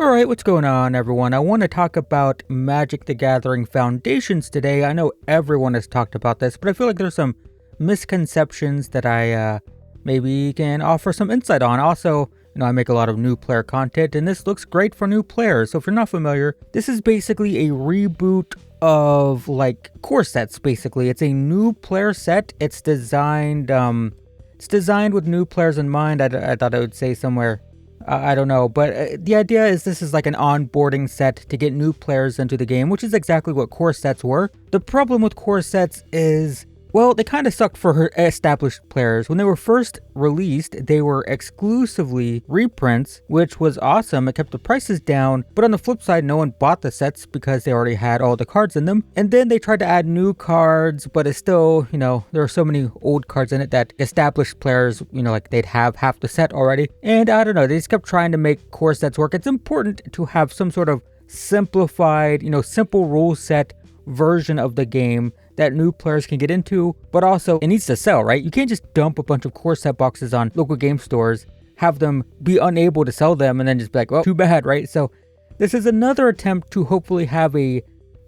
Alright, what's going on everyone? I want to talk about Magic the Gathering Foundations today. I know everyone has talked about this, but I feel like there's some misconceptions that I maybe can offer some insight on. Also, I make a lot of new player content, and this looks great for new players. So if you're not familiar, this is basically a reboot of like core sets, basically. It's a new player set. It's designed with new players in mind. I thought I would say somewhere. I don't know, but the idea is this is like an onboarding set to get new players into the game, which is exactly what core sets were. The problem with core sets is, well, they kind of sucked for established players. When they were first released, they were exclusively reprints, which was awesome. It kept the prices down, but on the flip side, no one bought the sets because they already had all the cards in them. And then they tried to add new cards, but it's still, there are so many old cards in it that established players, like they'd have half the set already. And I don't know, they just kept trying to make core sets work. It's important to have some sort of simplified, simple rule set version of the game that new players can get into, but also it needs to sell, right? You can't just dump a bunch of core set boxes on local game stores, have them be unable to sell them, and then just be like, well, too bad, right? So this is another attempt to hopefully have a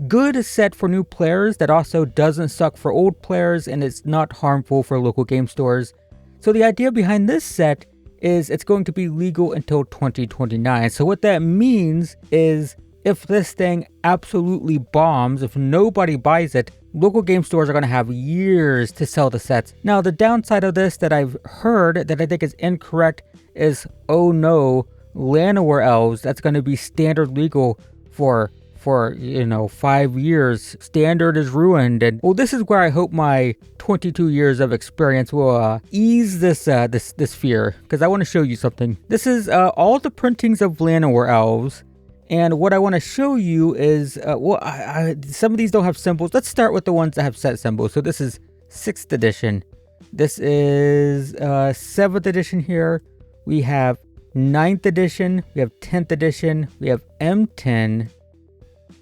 good set for new players that also doesn't suck for old players and it's not harmful for local game stores. So the idea behind this set is it's going to be legal until 2029. So what that means is if this thing absolutely bombs, if nobody buys it, local game stores are going to have years to sell the sets. Now, the downside of this that I've heard that I think is incorrect is, oh no, Llanowar Elves, that's going to be standard legal for 5 years. Standard is ruined. And well, this is where I hope my 22 years of experience will ease this fear, because I want to show you something. This is all the printings of Llanowar Elves. And what I want to show you is, some of these don't have symbols. Let's start with the ones that have set symbols. So this is 6th edition. This is 7th edition here. We have 9th edition. We have 10th edition. We have M10,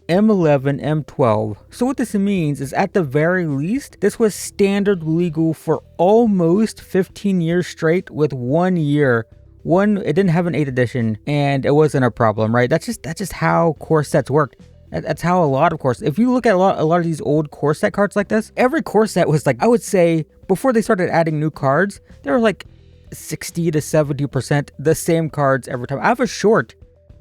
M11, M12. So what this means is at the very least, this was standard legal for almost 15 years straight with 1 year. It didn't have an 8th edition, and it wasn't a problem, right? That's just how core sets worked. That's how a lot of core sets. If you look at a lot of these old core set cards like this, every core set was like, I would say, before they started adding new cards, they were like 60 to 70% the same cards every time. I have a short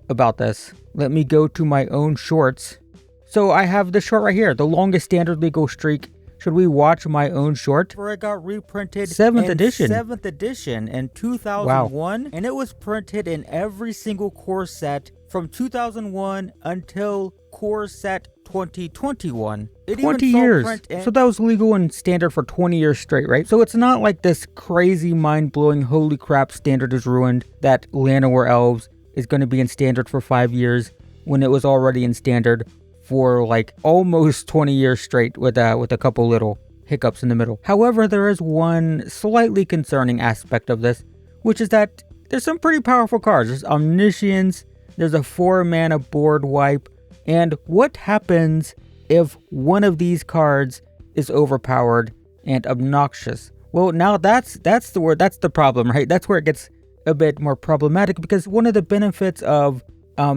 about this. Let me go to my own shorts. So I have the short right here, the longest standard legal streak. Should we watch my own short? It got reprinted 7th edition in 2001, wow. And it was printed in every single core set from 2001 until core set 2021. 20 years. So that was legal and standard for 20 years straight, right? So it's not like this crazy mind-blowing holy crap standard is ruined that Llanowar Elves is going to be in standard for 5 years when it was already in standard for like almost 20 years straight with a couple little hiccups in the middle. However, there is one slightly concerning aspect of this, which is that there's some pretty powerful cards. There's Omniscience, there's a 4-mana board wipe, and what happens if one of these cards is overpowered and obnoxious? Well, now that's the problem, right? That's where it gets a bit more problematic, because one of the benefits of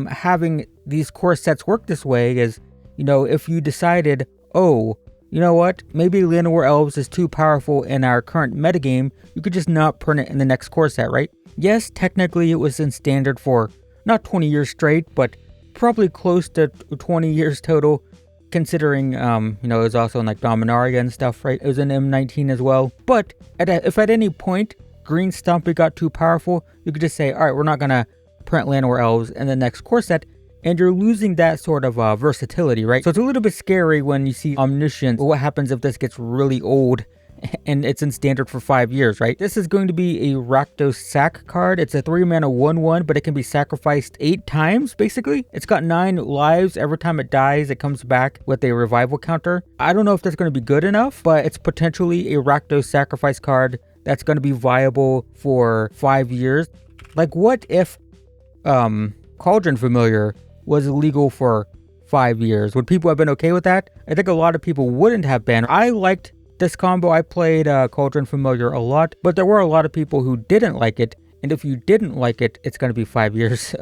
having these core sets work this way is, if you decided, oh, you know what, maybe Llanowar Elves is too powerful in our current metagame, you could just not print it in the next core set, right? Yes, technically it was in standard for not 20 years straight, but probably close to 20 years total, considering, it was also in like Dominaria and stuff, right? It was in M19 as well. But if at any point Green Stumpy got too powerful, you could just say, all right, we're not going to print Llanowar Elves in the next core set, and you're losing that sort of versatility, right? So it's a little bit scary when you see Omniscience. What happens if this gets really old and it's in standard for 5 years, right? This is going to be a Rakdos Sack card. It's a 3-mana 1/1, but it can be sacrificed 8 times, basically. It's got 9 lives. Every time it dies, it comes back with a revival counter. I don't know if that's going to be good enough, but it's potentially a Rakdos Sacrifice card that's going to be viable for 5 years. Like, what if Cauldron Familiar was illegal for 5 years? Would people have been okay with that? I think a lot of people wouldn't have been. I liked this combo. I played Cauldron Familiar a lot, but there were a lot of people who didn't like it. And if you didn't like it, it's going to be 5 years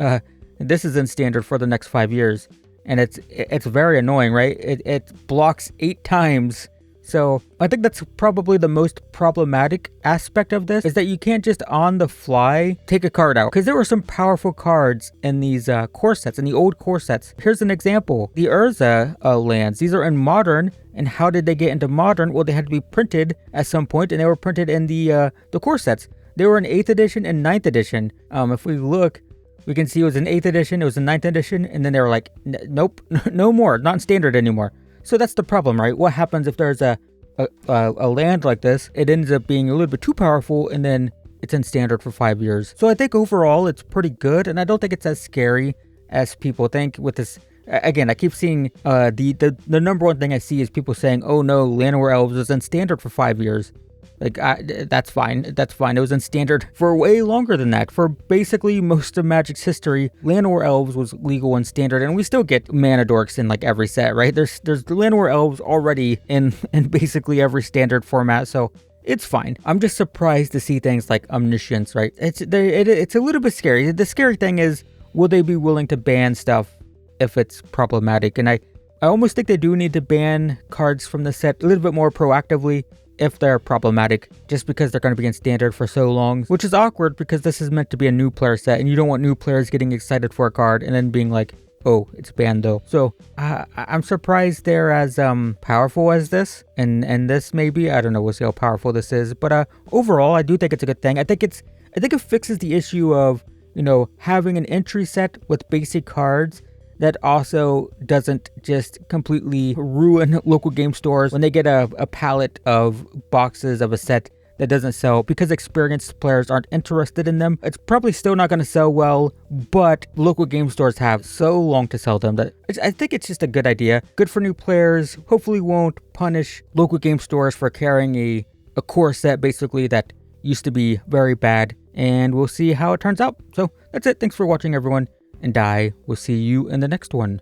this is in standard for the next 5 years. And it's very annoying, right? It blocks 8 times. So I think that's probably the most problematic aspect of this, is that you can't just on the fly take a card out. Because there were some powerful cards in these core sets, in the old core sets. Here's an example. The Urza lands. These are in Modern. And how did they get into Modern? Well, they had to be printed at some point, and they were printed in the core sets. They were in 8th edition and 9th edition. If we look, we can see it was in 8th edition, it was in 9th edition, and then they were like, nope, no more, not in standard anymore. So that's the problem, right? What happens if there's a land like this? It ends up being a little bit too powerful, and then it's in standard for 5 years. So I think overall it's pretty good, and I don't think it's as scary as people think with this. Again, I keep seeing the number one thing I see is people saying, oh no, Llanowar Elves was in standard for 5 years. Like, that's fine. That's fine. It was in standard for way longer than that. For basically most of Magic's history, Llanowar Elves was legal in standard, and we still get Mana Dorks in like every set, right? There's Llanowar Elves already in basically every standard format, so it's fine. I'm just surprised to see things like Omniscience, right? It's a little bit scary. The scary thing is, will they be willing to ban stuff if it's problematic? And I almost think they do need to ban cards from the set a little bit more proactively if they're problematic, just because they're going to be in standard for so long, which is awkward because this is meant to be a new player set, and you don't want new players getting excited for a card and then being like, oh, it's banned though. So I'm surprised they're as powerful as this, and this maybe, I don't know, we'll see how powerful this is, but overall I do think it's a good thing. I think it fixes the issue of, you know, having an entry set with basic cards that also doesn't just completely ruin local game stores when they get a palette of boxes of a set that doesn't sell because experienced players aren't interested in them. It's probably still not going to sell well, but local game stores have so long to sell them that I think it's just a good idea. Good for new players. Hopefully won't punish local game stores for carrying a core set basically that used to be very bad, and we'll see how it turns out. So that's it. Thanks for watching, everyone. And I will see you in the next one.